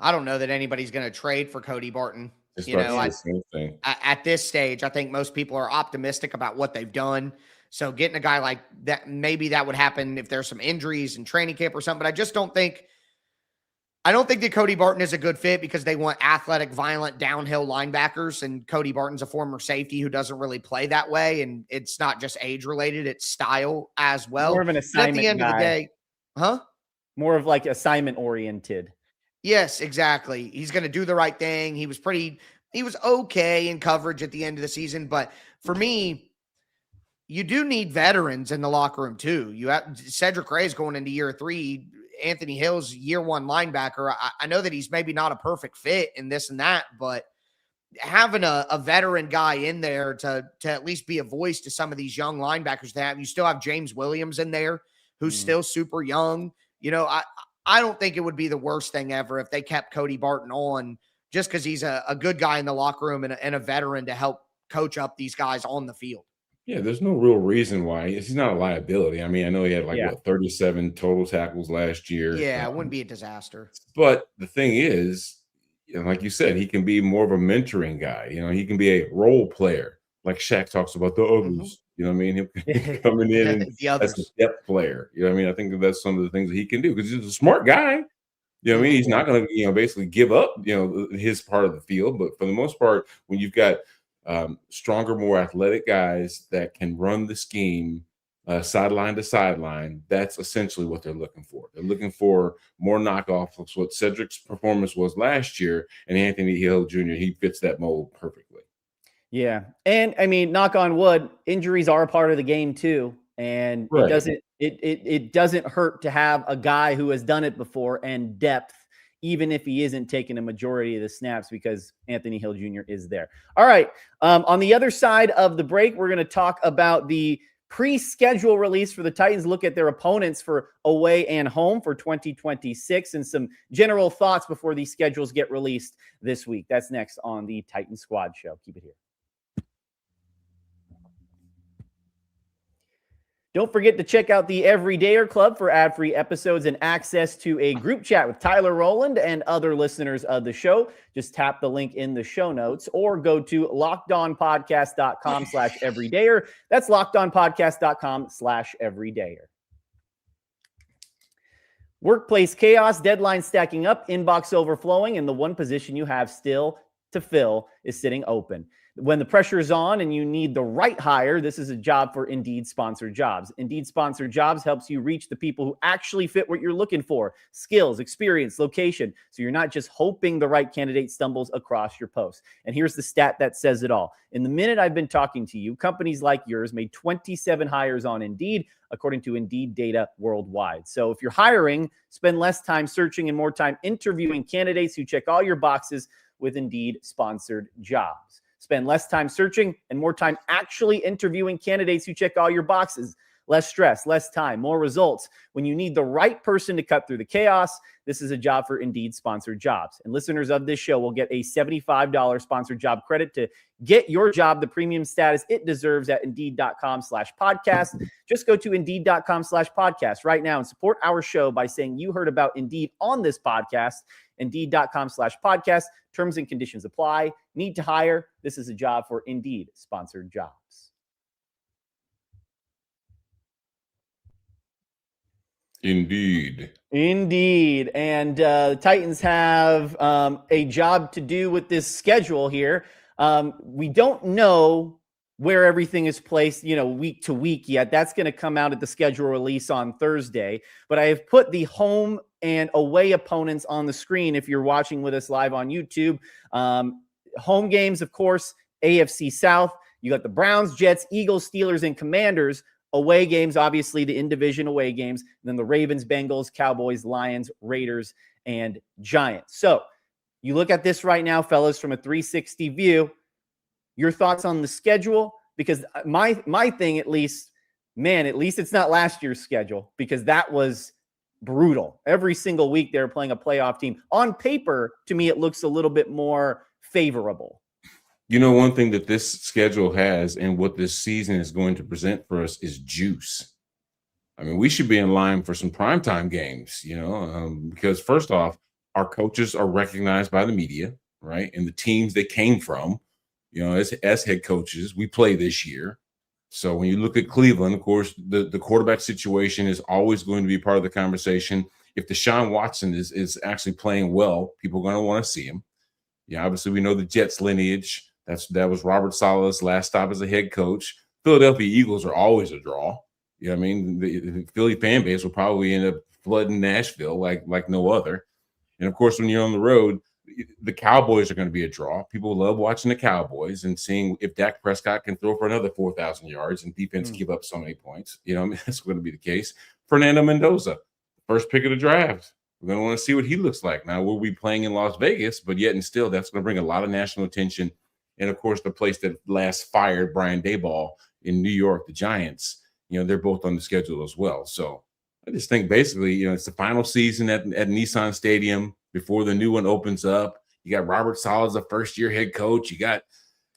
I don't know that anybody's going to trade for Cody Barton. At this stage, I think most people are optimistic about what they've done. So getting a guy like that, maybe that would happen if there's some injuries in training camp or something. But I just don't think that Cody Barton is a good fit because they want athletic, violent, downhill linebackers. And Cody Barton's a former safety who doesn't really play that way. And it's not just age related, it's style as well. More of an assignment at the end of the day, more of like assignment oriented. Yes, exactly. He's going to do the right thing. He was okay in coverage at the end of the season. But for me, you do need veterans in the locker room too. You have Cedric Gray's going into year 3. Anthony Hill's year 1 linebacker. I know that he's maybe not a perfect fit in this and that, but having a veteran guy in there to at least be a voice to some of these young linebackers to have. You still have James Williams in there, who's still super young. I don't think it would be the worst thing ever if they kept Cody Barton on just because he's a good guy in the locker room and a veteran to help coach up these guys on the field. Yeah, there's no real reason why. He's not a liability. I mean, I know he had 37 total tackles last year. Yeah, it wouldn't be a disaster. But the thing is, like you said, he can be more of a mentoring guy. He can be a role player, like Shaq talks about the others. You know what I mean? Him coming in and as a depth player. You know what I mean? I think that's some of the things that he can do because he's a smart guy. You know what I mean? He's not going to, basically give up, his part of the field. But for the most part, when you've got stronger, more athletic guys that can run the scheme sideline to sideline, that's essentially what they're looking for. They're looking for more knockoffs of what Cedric's performance was last year, and Anthony Hill Jr., he fits that mold perfectly. Yeah. And I mean, knock on wood, injuries are a part of the game too. And it doesn't hurt to have a guy who has done it before and depth even if he isn't taking a majority of the snaps because Anthony Hill Jr. is there. All right. On the other side of the break, we're going to talk about the pre-schedule release for the Titans, look at their opponents for away and home for 2026, and some general thoughts before these schedules get released this week. That's next on the Titan Squad Show. Keep it here. Don't forget to check out the Everydayer Club for ad-free episodes and access to a group chat with Tyler Rowland and other listeners of the show. Just tap the link in the show notes or go to lockedonpodcast.com/everydayer. That's lockedonpodcast.com/everydayer. Workplace chaos, deadline stacking up, inbox overflowing, and the one position you have still to fill is sitting open. When the pressure is on and you need the right hire, this is a job for Indeed Sponsored Jobs. Indeed Sponsored Jobs helps you reach the people who actually fit what you're looking for: skills, experience, location. So you're not just hoping the right candidate stumbles across your post. And here's the stat that says it all. In the minute I've been talking to you, companies like yours made 27 hires on Indeed, according to Indeed data worldwide. So if you're hiring, spend less time searching and more time interviewing candidates who check all your boxes with Indeed Sponsored Jobs. Spend less time searching and more time actually interviewing candidates who check all your boxes. Less stress, less time, more results. When you need the right person to cut through the chaos, this is a job for Indeed Sponsored Jobs. And listeners of this show will get a $75 sponsored job credit to get your job the premium status it deserves at Indeed.com/podcast. Just go to Indeed.com/podcast right now and support our show by saying you heard about Indeed on this podcast. Indeed.com/podcast. Terms and conditions apply. Need to hire? This is a job for Indeed Sponsored Jobs. Indeed. And the Titans have a job to do with this schedule here. We don't know where everything is placed, week to week yet. That's going to come out at the schedule release on Thursday. But I have put the home and away opponents on the screen if you're watching with us live on YouTube. Home games, of course, AFC South. You got the Browns, Jets, Eagles, Steelers, and Commanders. Away games, obviously the in-division away games. And then the Ravens, Bengals, Cowboys, Lions, Raiders, and Giants. So you look at this right now, fellas, from a 360 view. Your thoughts on the schedule? Because my thing, at least it's not last year's schedule, because that was brutal. Every single week they were playing a playoff team. On paper, to me, it looks a little bit more favorable. One thing that this schedule has and what this season is going to present for us is juice. I mean, we should be in line for some primetime games, because first off, our coaches are recognized by the media, right? And the teams they came from, as head coaches, we play this year. So when you look at Cleveland, of course, the quarterback situation is always going to be part of the conversation. If Deshaun Watson is actually playing well, people are going to want to see him. Yeah, obviously we know the Jets lineage. That was Robert Saleh's last stop as a head coach. Philadelphia Eagles are always a draw. You know what I mean? The Philly fan base will probably end up flooding Nashville like no other. And of course, when you're on the road, the Cowboys are going to be a draw. People love watching the Cowboys and seeing if Dak Prescott can throw for another 4,000 yards and defense give up so many points. That's going to be the case. Fernando Mendoza, first pick of the draft. We're going to want to see what he looks like. Now, we'll be playing in Las Vegas, but yet and still, that's going to bring a lot of national attention. And, of course, the place that last fired Brian Daboll in New York, the Giants, they're both on the schedule as well. So I just think basically, it's the final season at Nissan Stadium before the new one opens up. You got Robert Saleh as a first-year head coach. You got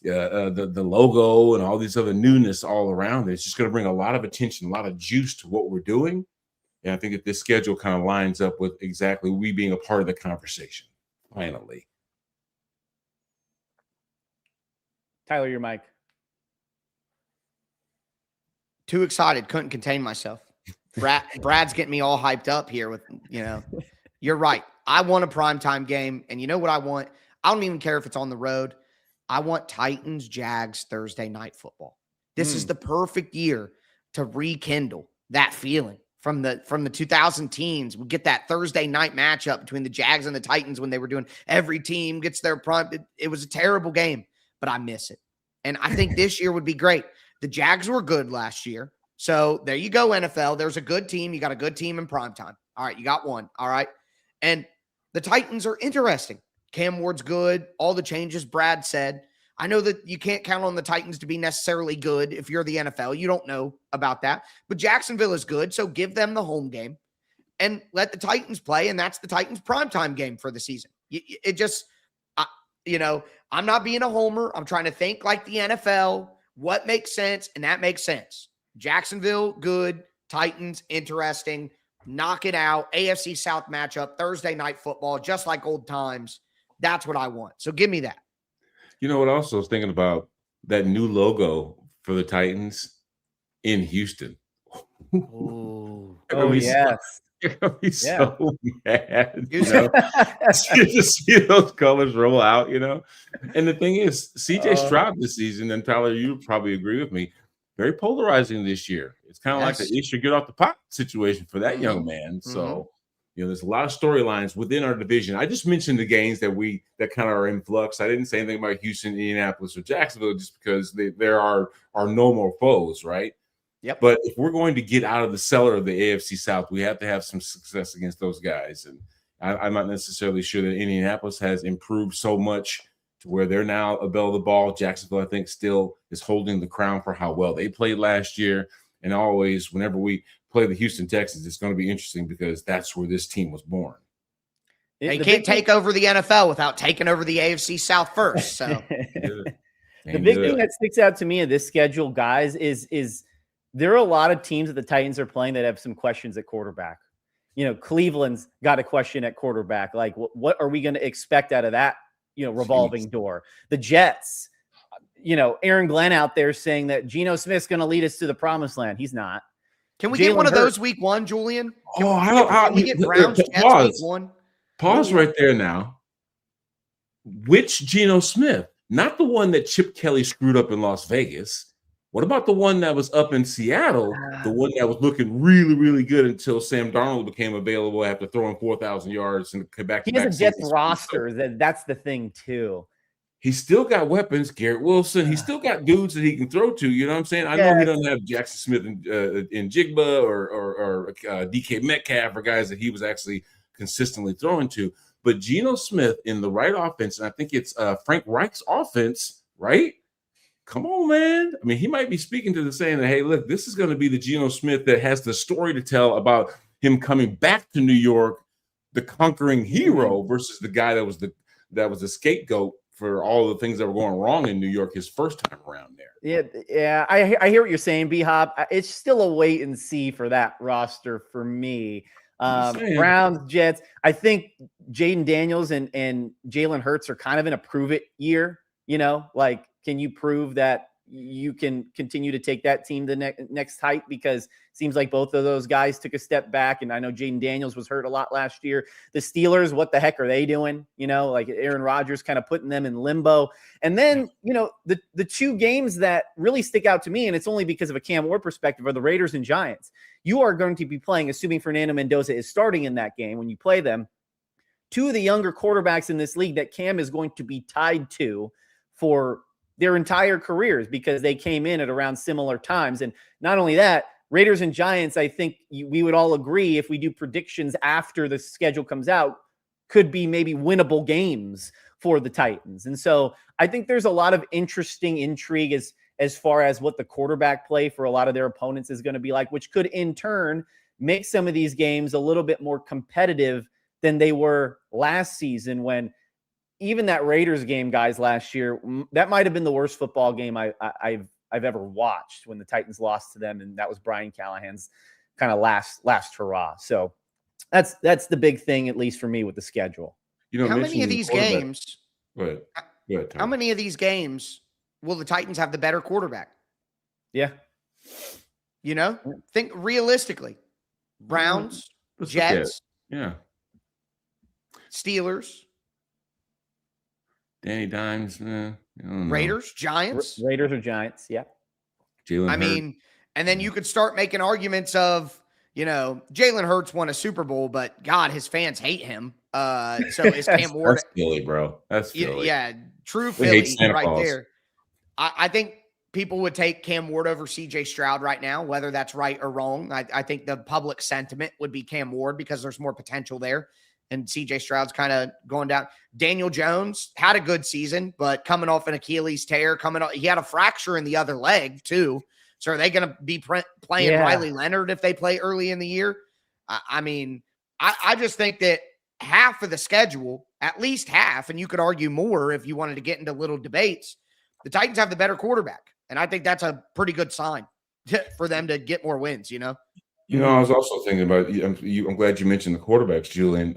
the logo and all these other newness all around it. It's just going to bring a lot of attention, a lot of juice to what we're doing. And I think that this schedule kind of lines up with exactly we being a part of the conversation, finally. Tyler, your mic. Too excited. Couldn't contain myself. Brad's getting me all hyped up here with, you're right. I want a primetime game. And you know what I want? I don't even care if it's on the road. I want Titans, Jags, Thursday night football. This is the perfect year to rekindle that feeling from the 2000 teens. We get that Thursday night matchup between the Jags and the Titans when they were doing every team gets their prime. It was a terrible game, but I miss it. And I think this year would be great. The Jags were good last year. So there you go, NFL. There's a good team. You got a good team in primetime. All right, you got one. All right. And The Titans are interesting. Cam Ward's good. All the changes Brad said. I know that you can't count on the Titans to be necessarily good if you're the NFL. You don't know about that. But Jacksonville is good, so give them the home game and let the Titans play, and that's the Titans' primetime game for the season. It just, I'm not being a homer. I'm trying to think like the NFL, what makes sense, and that makes sense. Jacksonville, good. Titans, interesting. Knock it out. AFC South matchup, Thursday night football, just like old times. That's what I want. So give me that. You know what? I also was thinking about that new logo for the Titans in Houston. Oh, yes. You're gonna be so mad. To see those colors roll out, And the thing is, CJ Stroud this season, and Tyler, you probably agree with me, very polarizing this year. It's kind of like the issue get off the pot situation for that young man. So, there's a lot of storylines within our division. I just mentioned the games that kind of are in flux. I didn't say anything about Houston, Indianapolis, or Jacksonville just because there are no more foes, right? Yep. But if we're going to get out of the cellar of the AFC South, we have to have some success against those guys. And I'm not necessarily sure that Indianapolis has improved so much to where they're now a belle of the ball. Jacksonville, I think, still is holding the crown for how well they played last year. And always, whenever we play the Houston Texans, it's going to be interesting because that's where this team was born. They can't take over the NFL without taking over the AFC South first. So the big thing that sticks out to me of this schedule, guys, is there are a lot of teams that the Titans are playing that have some questions at quarterback. Cleveland's got a question at quarterback. Like, what are we going to expect out of that, revolving door? The Jets, Aaron Glenn out there saying that Geno Smith's going to lead us to the promised land. He's not. Can we get one of those week one, Julian? Can we get Browns Jets week one? Pause right there now. Which Geno Smith? Not the one that Chip Kelly screwed up in Las Vegas. What about the one that was up in Seattle, the one that was looking really, really good until Sam Darnold became available after throwing 4,000 yards and back-to-back He has a Jets roster. That's the thing, too. He's still got weapons, Garrett Wilson. He's still got dudes that he can throw to. You know what I'm saying? I know he doesn't have Jackson Smith and Jigba or DK Metcalf or guys that he was actually consistently throwing to. But Geno Smith in the right offense, and I think it's Frank Reich's offense, right? Come on, man. I mean, he might be speaking to the saying that, hey, look, this is going to be the Geno Smith that has the story to tell about him coming back to New York, the conquering hero, versus the guy that was the scapegoat for all the things that were going wrong in New York his first time around there. Yeah. I hear what you're saying, B-Hop. It's still a wait and see for that roster for me. Browns, Jets. I think Jaden Daniels and Jalen Hurts are kind of in a prove it year. Can you prove that you can continue to take that team to next height? Because it seems like both of those guys took a step back. And I know Jaden Daniels was hurt a lot last year. The Steelers, what the heck are they doing? Like Aaron Rodgers kind of putting them in limbo. And then, the two games that really stick out to me, and it's only because of a Cam Ward perspective, are the Raiders and Giants. You are going to be playing, assuming Fernando Mendoza is starting in that game when you play them, two of the younger quarterbacks in this league that Cam is going to be tied to for their entire careers because they came in at around similar times. And not only that, Raiders and Giants, I think we would all agree, if we do predictions after the schedule comes out, could be maybe winnable games for the Titans. And so I think there's a lot of interesting intrigue as far as what the quarterback play for a lot of their opponents is going to be like, which could in turn make some of these games a little bit more competitive than they were last season, when even that Raiders game, guys, last year, that might have been the worst football game I've ever watched, when the Titans lost to them, and that was Brian Callahan's kind of last hurrah. So that's the big thing, at least for me, with the schedule. How many of these games? Go ahead, how many of these games will the Titans have the better quarterback? Yeah. Think realistically. Browns, Jets, Steelers. Danny Dimes, Raiders, Giants. Raiders or Giants, yeah. And then you could start making arguments of, Jalen Hurts won a Super Bowl, but God, his fans hate him. So is Cam Ward. That's Philly, bro. That's Philly. Yeah, true Philly right there. I think people would take Cam Ward over CJ Stroud right now, whether that's right or wrong. I think the public sentiment would be Cam Ward because there's more potential there. and CJ Stroud's kind of going down. Daniel Jones had a good season, but coming off an Achilles tear, he had a fracture in the other leg too. So are they going to be playing Riley Leonard if they play early in the year? I mean, I just think that half of the schedule, at least half, and you could argue more if you wanted to get into little debates, the Titans have the better quarterback. And I think that's a pretty good sign for them to get more wins, you know? I was also thinking about I'm glad you mentioned the quarterbacks, Julian.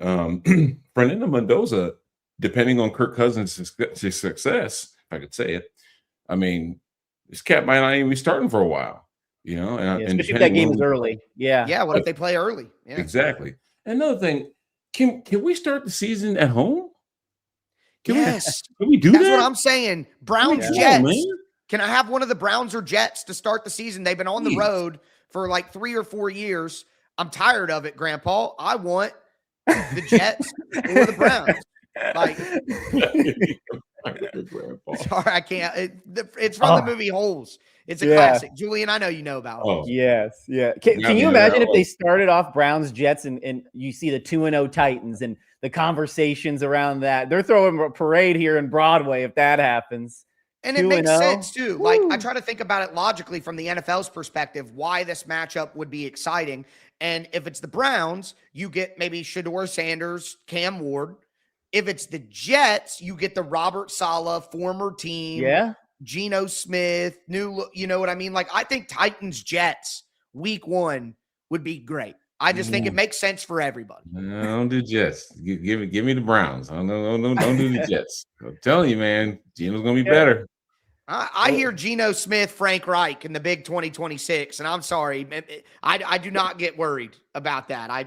Fernando Mendoza, depending on Kirk Cousins' success, if I could say it, I mean, this cat might not even be starting for a while, and especially if that game is early. Yeah. What if they play early? Yeah. Exactly. Another thing, can we start the season at home? Can we do that? That's what I'm saying. Browns, Jets. Can I have one of the Browns or Jets to start the season? They've been on the road for like 3 or 4 years. I'm tired of it, Grandpa. I want the Jets or the Browns. Like, sorry, I can't. It's from the movie Holes. It's a classic. Julian, I know you know about it. Yes. Yeah. Can you imagine if they started off Browns, Jets, and you see the 2-0 Titans and the conversations around that? They're throwing a parade here in Broadway if that happens. And it makes sense, too. Like, I try to think about it logically from the NFL's perspective, why this matchup would be exciting. And if it's the Browns, you get maybe Shedeur Sanders, Cam Ward. If it's the Jets, you get the Robert Saleh, former team, Geno Smith, you know what I mean? Like, I think Titans-Jets week 1 would be great. I just think it makes sense for everybody. No, don't do Jets. Give me the Browns. Don't do the Jets. I'm telling you, man, Geno's going to be better. I hear Geno Smith, Frank Reich in the big 2026, and I'm sorry. I do not get worried about that. I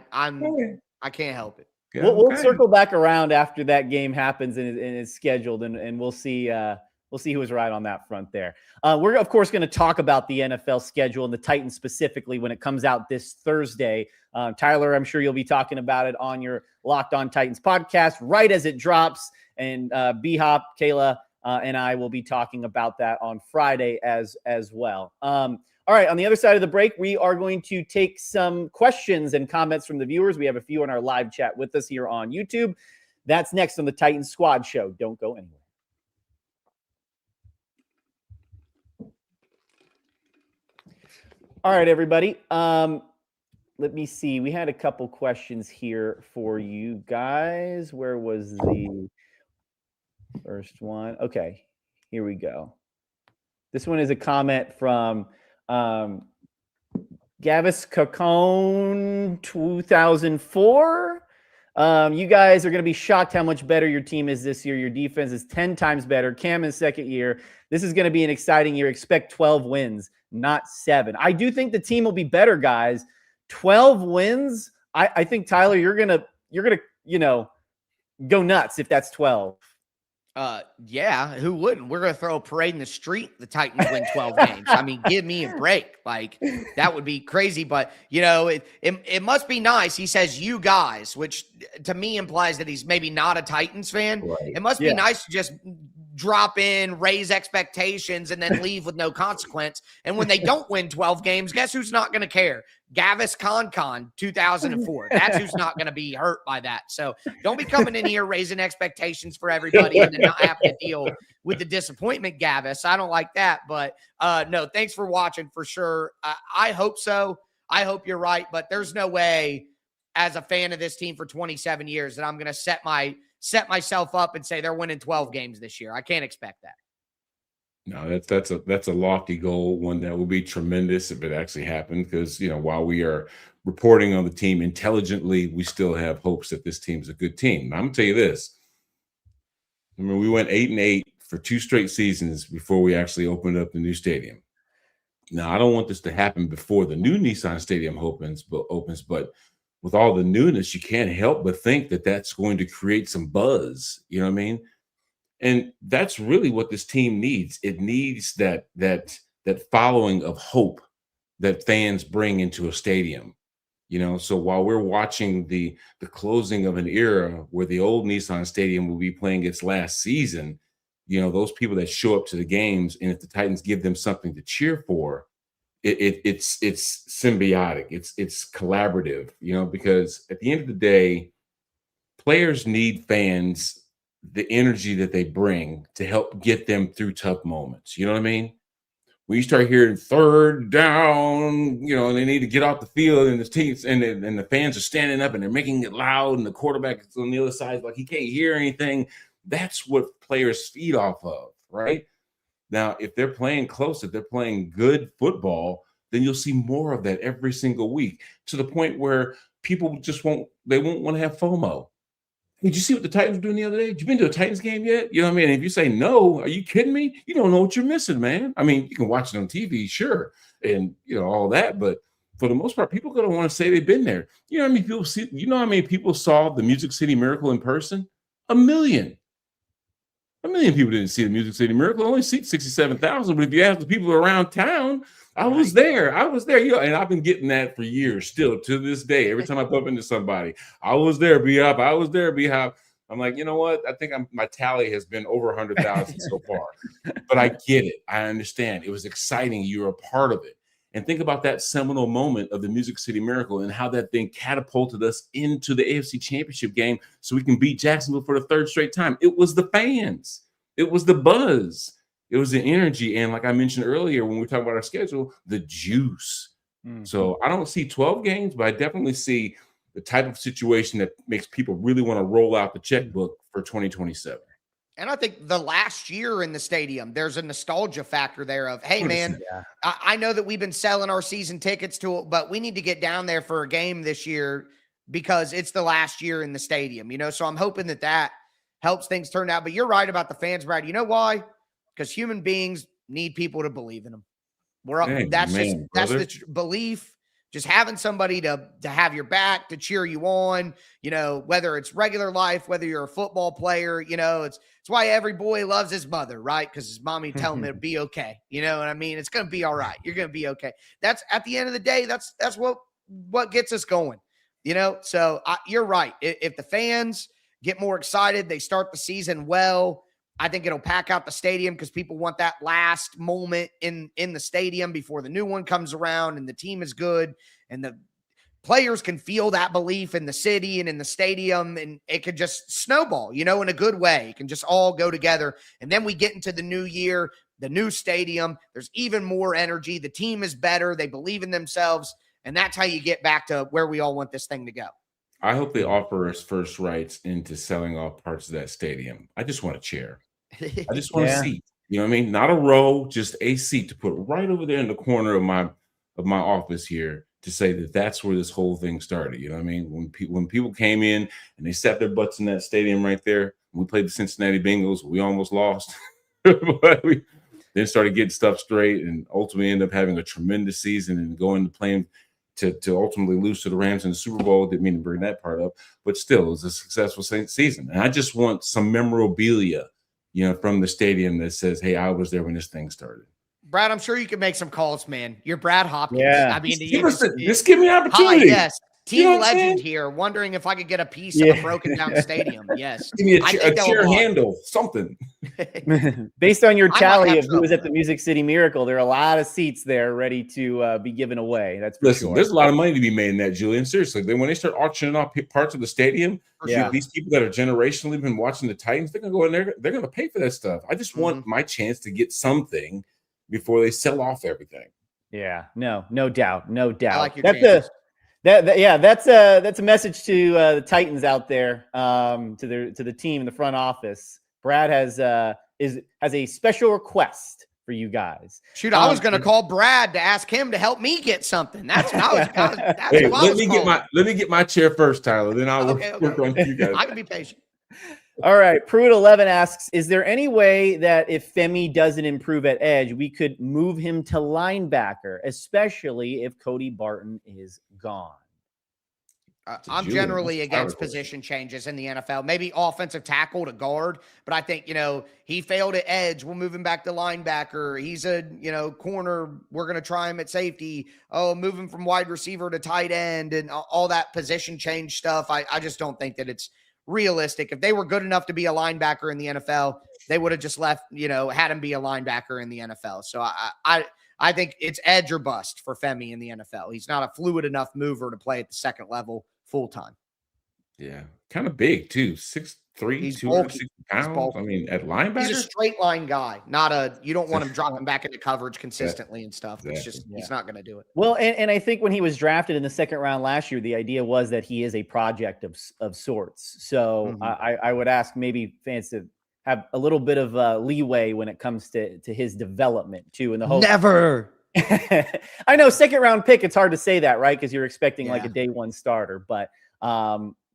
can't help it. We'll circle back around after that game happens and is scheduled, and we'll see who was right on that front there. We're, of course, going to talk about the NFL schedule and the Titans specifically when it comes out this Thursday. Tyler, I'm sure you'll be talking about it on your Locked On Titans podcast right as it drops, and B-Hop, Kayla, and I will be talking about that on Friday as well. All right, on the other side of the break, we are going to take some questions and comments from the viewers. We have a few in our live chat with us here on YouTube. That's next on the Titans Squad Show. Don't go anywhere. All right, everybody. Let me see. We had a couple questions here for you guys. Where was the first one? Okay, here we go. This one is a comment from Gavis Cacone 2004. You guys are going to be shocked how much better your team is this year. Your defense is 10 times better. Cam in second year. This is going to be an exciting year. Expect 12 wins, not 7. I do think the team will be better, guys. 12 wins. I think, Tyler, you're gonna go nuts if that's 12. Yeah, who wouldn't? We're going to throw a parade in the street. The Titans win 12 games. I mean, give me a break. Like, that would be crazy. But, it must be nice. He says, you guys, which to me implies that he's maybe not a Titans fan. Right. It must be nice to just drop in, raise expectations, and then leave with no consequence. And when they don't win 12 games, guess who's not going to care? Gavis Con 2004. That's who's not going to be hurt by that. So don't be coming in here raising expectations for everybody and then not having to deal with the disappointment, Gavis. I don't like that. But no, thanks for watching for sure. I hope so. I hope you're right. But there's no way as a fan of this team for 27 years that I'm going to set myself up and say they're winning 12 games this year. I can't expect that. No, that's a lofty goal, one that will be tremendous if it actually happened. Because while we are reporting on the team intelligently, we still have hopes that this team's a good team. Now, I'm gonna tell you this. I mean, we went 8-8 for 2 straight seasons before we actually opened up the new stadium. Now, I don't want this to happen before the new Nissan Stadium opens, but with all the newness, you can't help but think that that's going to create some buzz. You know what I mean? And that's really what this team needs. It needs that following of hope that fans bring into a stadium. So while we're watching the closing of an era where the old Nissan Stadium will be playing its last season, those people that show up to the games, and if the Titans give them something to cheer for, it's symbiotic. It's collaborative, because at the end of the day, players need fans, the energy that they bring to help get them through tough moments. You know what I mean? When you start hearing third down, and they need to get off the field, and the teams and the fans are standing up and they're making it loud, and the quarterback is on the other side like he can't hear anything. That's what players feed off of, right? Now, if they're playing close, if they're playing good football, then you'll see more of that every single week, to the point where people just won't want to have FOMO. Hey, did you see what the Titans were doing the other day? Did you been to a Titans game yet? You know what I mean? If you say no, are you kidding me? You don't know what you're missing, man. I mean, you can watch it on TV, sure, and all that, but for the most part, people are going to want to say they've been there. You know how many people see? You know how many people saw the Music City Miracle in person? 1 million. 1 million people didn't see the Music City Miracle. Only seats 67,000. But if you ask the people around town, I was there. And I've been getting that for years, still to this day. Every time I bump into somebody, I was there, B-Hop. I was there, B-Hop. I'm like, you know what? I think my tally has been over 100,000 so far. But I get it. I understand. It was exciting. You were a part of it. And think about that seminal moment of the Music City Miracle and how that thing catapulted us into the AFC Championship game so we can beat Jacksonville for the third straight time. It was the fans. It was the buzz. It was the energy. And like I mentioned earlier, when we were talking about our schedule, the juice. So I don't see 12 games, but I definitely see the type of situation that makes people really want to roll out the checkbook for 2027. And I think the last year in the stadium, there's a nostalgia factor there of, hey, man, I know that we've been selling our season tickets but we need to get down there for a game this year because it's the last year in the stadium, So I'm hoping that helps things turn out. But you're right about the fans, Brad. You know why? Because human beings need people to believe in them. That's the belief. Just having somebody to have your back, to cheer you on, whether it's regular life, whether you're a football player, it's why every boy loves his mother, right? Because his mommy tell him it'll be okay. You know what I mean? It's going to be all right. You're going to be okay. That's at the end of the day, that's what gets us going, So you're right. If the fans get more excited, they start the season well, I think it'll pack out the stadium because people want that last moment in the stadium before the new one comes around and the team is good and the players can feel that belief in the city and in the stadium, and it could just snowball, in a good way. It can just all go together. And then we get into the new year, the new stadium, there's even more energy. The team is better. They believe in themselves. And that's how you get back to where we all want this thing to go. I hope they offer us first rights into selling off parts of that stadium. I just want a chair. I just want a seat. You know what I mean? Not a row, just a seat to put right over there in the corner of my office here to say that that's where this whole thing started. You know what I mean? When people came in and they sat their butts in that stadium right there, we played the Cincinnati Bengals. We almost lost, but we then started getting stuff straight and ultimately ended up having a tremendous season and going to playing to ultimately lose to the Rams in the Super Bowl. Didn't mean to bring that part up, but still, it was a successful season. And I just want some memorabilia, from the stadium that says, hey, I was there when this thing started. Brad, I'm sure you can make some calls, man. You're Brad Hopkins. Yeah. I mean, just give me an opportunity. Hi, yes. Team legend here, wondering if I could get a piece of a broken down stadium. Yes. Give me a chair handle, something. Based on your tally of who was at the Music City Miracle, there are a lot of seats there ready to be given away. That's for sure. There's a lot of money to be made in that, Julian. Seriously, when they start auctioning off parts of the stadium, these people that are generationally been watching the Titans, they're going to go in there. They're going to pay for that stuff. I just want my chance to get something before they sell off everything. Yeah, no doubt. I like your chances. That's a message to the Titans out there, to the team in the front office. Brad has a special request for you guys. Shoot, I was going to call Brad to ask him to help me get something. That's what I was. Let me get my chair first, Tyler. Then I'll work on you guys. I can be patient. All right. Pruitt11 asks, is there any way that if Femi doesn't improve at edge, we could move him to linebacker, especially if Cody Barton is gone? I'm generally against position changes in the NFL. Maybe offensive tackle to guard, but I think, he failed at edge. We'll move him back to linebacker. He's a, corner. We're going to try him at safety. Oh, move him from wide receiver to tight end and all that position change stuff. I just don't think that it's realistic. If they were good enough to be a linebacker in the NFL, they would have just left, had him be a linebacker in the NFL. So I think it's edge or bust for Femi in the NFL. He's not a fluid enough mover to play at the second level full time. Yeah, kind of big too. 6'3", He's 260 bulky. He's pounds. bulky. I mean, at He's a linebacker, straight line guy, you don't want him dropping back into coverage consistently and stuff. It's exactly. just, he's not going to do it. Well, and I think when he was drafted in the second round last year, the idea was that he is a project of sorts. So I would ask maybe fans to have a little bit of leeway when it comes to his development too. In the hope, Never. I know second round pick, it's hard to say that, right? Because you're expecting like a day one starter, but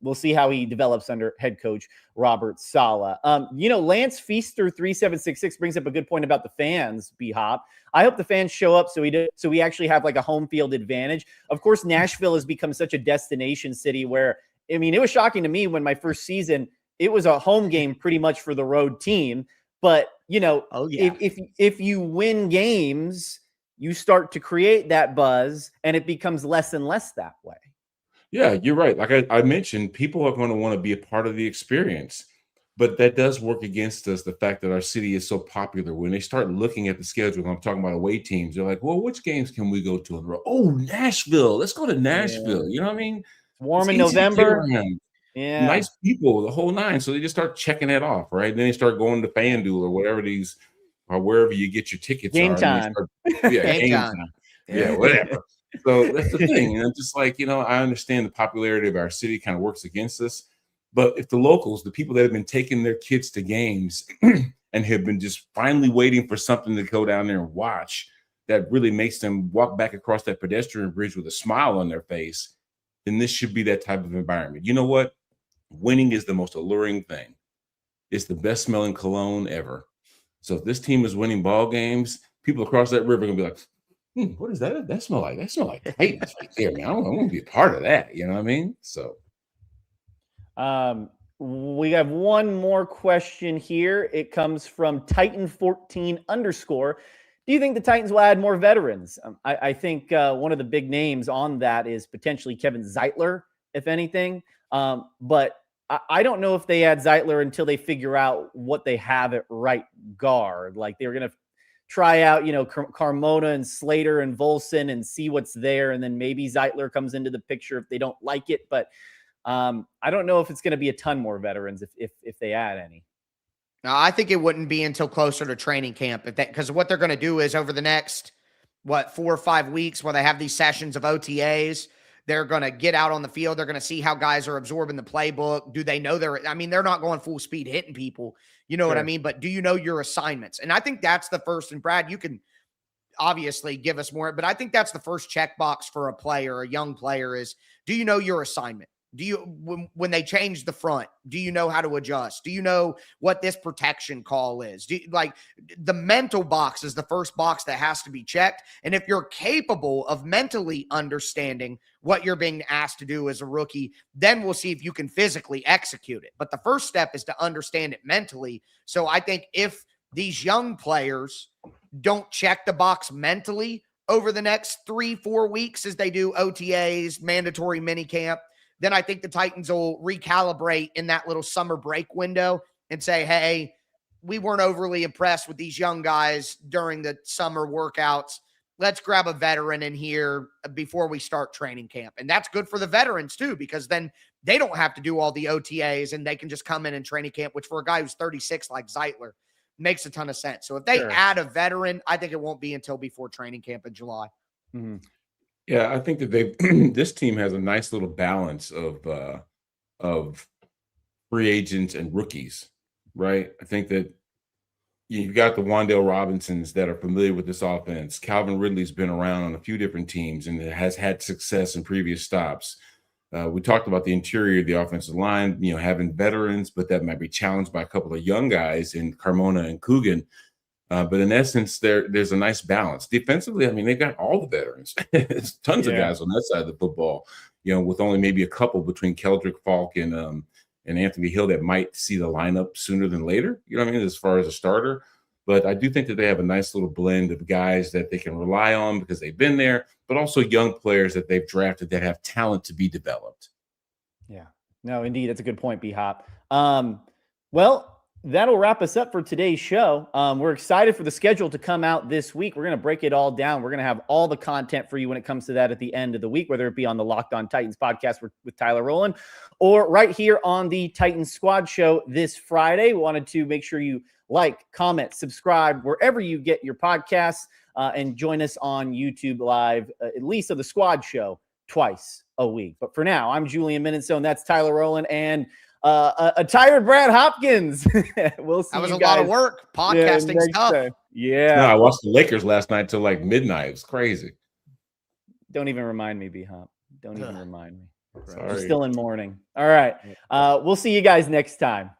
we'll see how he develops under head coach Robert Saleh. Lance Feaster 3766 brings up a good point about the fans, B-Hop. I hope the fans show up so we actually have like a home field advantage. Of course, Nashville has become such a destination city where, I mean, it was shocking to me when my first season, it was a home game pretty much for the road team. But, if you win games, you start to create that buzz and it becomes less and less that way. Yeah, you're right. Like I mentioned, people are going to want to be a part of the experience, but that does work against us. The fact that our city is so popular, when they start looking at the schedule, I'm talking about away teams, they're like, well, which games can we go to in a row? Oh, Nashville. Let's go to Nashville. You know what I mean? It's warm in November. Yeah. Nice people, the whole nine. So they just start checking that off, right? And then they start going to FanDuel or wherever you get your tickets. Game time. Game time. Yeah, whatever. So that's the thing. And just like, I understand the popularity of our city kind of works against us. But if the locals, the people that have been taking their kids to games and have been just finally waiting for something to go down there and watch, that really makes them walk back across that pedestrian bridge with a smile on their face, then this should be that type of environment. You know what? Winning is the most alluring thing. It's the best smelling cologne ever. So if this team is winning ball games, people across that river are going to be like, what is that? That smell like Titans right there, man. I want to be a part of that. You know what I mean? So, we have one more question here. It comes from Titan14 _. Do you think the Titans will add more veterans? I think one of the big names on that is potentially Kevin Zeitler, if anything. But I don't know if they add Zeitler until they figure out what they have at right guard. Like they were going to try out, Carmona and Slater and Volson and see what's there. And then maybe Zeitler comes into the picture if they don't like it. But I don't know if it's going to be a ton more veterans if they add any. No, I think it wouldn't be until closer to training camp because what they're going to do is over the next, 4 or 5 weeks where they have these sessions of OTAs, they're going to get out on the field. They're going to see how guys are absorbing the playbook. Do they know they're not going full speed hitting people. You know what I mean? But do you know your assignments? And I think that's the first, and Brad, you can obviously give us more, but I think that's the first checkbox for a player, a young player is, do you know your assignment? Do you, when they change the front, do you know how to adjust? Do you know what this protection call is? The mental box is the first box that has to be checked. And if you're capable of mentally understanding what you're being asked to do as a rookie, then we'll see if you can physically execute it. But the first step is to understand it mentally. So I think if these young players don't check the box mentally over the next 3-4 weeks as they do OTAs, mandatory minicamp, then I think the Titans will recalibrate in that little summer break window and say, hey, we weren't overly impressed with these young guys during the summer workouts. Let's grab a veteran in here before we start training camp. And that's good for the veterans too, because then they don't have to do all the OTAs and they can just come in training camp, which for a guy who's 36 like Zeitler makes a ton of sense. So if they add a veteran, I think it won't be until before training camp in July. Mm-hmm. Yeah, I think that this team has a nice little balance of free agents and rookies, right? I think that you've got the Wan'Dale Robinsons that are familiar with this offense. Calvin Ridley's been around on a few different teams and has had success in previous stops. We talked about the interior of the offensive line, having veterans, but that might be challenged by a couple of young guys in Carmona and Coogan. But in essence, there's a nice balance. Defensively, they've got all the veterans. There's tons of guys on that side of the football, with only maybe a couple between Keldrick, Falk, and Anthony Hill that might see the lineup sooner than later, as far as a starter. But I do think that they have a nice little blend of guys that they can rely on because they've been there, but also young players that they've drafted that have talent to be developed. Yeah. No, indeed. That's a good point, B-Hop. Well, that'll wrap us up for today's show. We're excited for the schedule to come out this week. We're going to break it all down. We're going to have all the content for you when it comes to that at the end of the week, whether it be on the Locked On Titans podcast with Tyler Rowland or right here on the Titans Squad show this Friday. We wanted to make sure you like, comment, subscribe wherever you get your podcasts, and join us on YouTube Live, at least of the Squad show twice a week. But for now, I'm Julian Minutestone. That's Tyler Rowland and a tired Brad Hopkins. We'll see. That was you a guys lot of work. Podcasting next stuff. time. Yeah. No, I watched the Lakers last night till like midnight. It was crazy. Don't even remind me, B-Hop. Don't even remind me. Sorry. We're still in mourning. All right. We'll see you guys next time.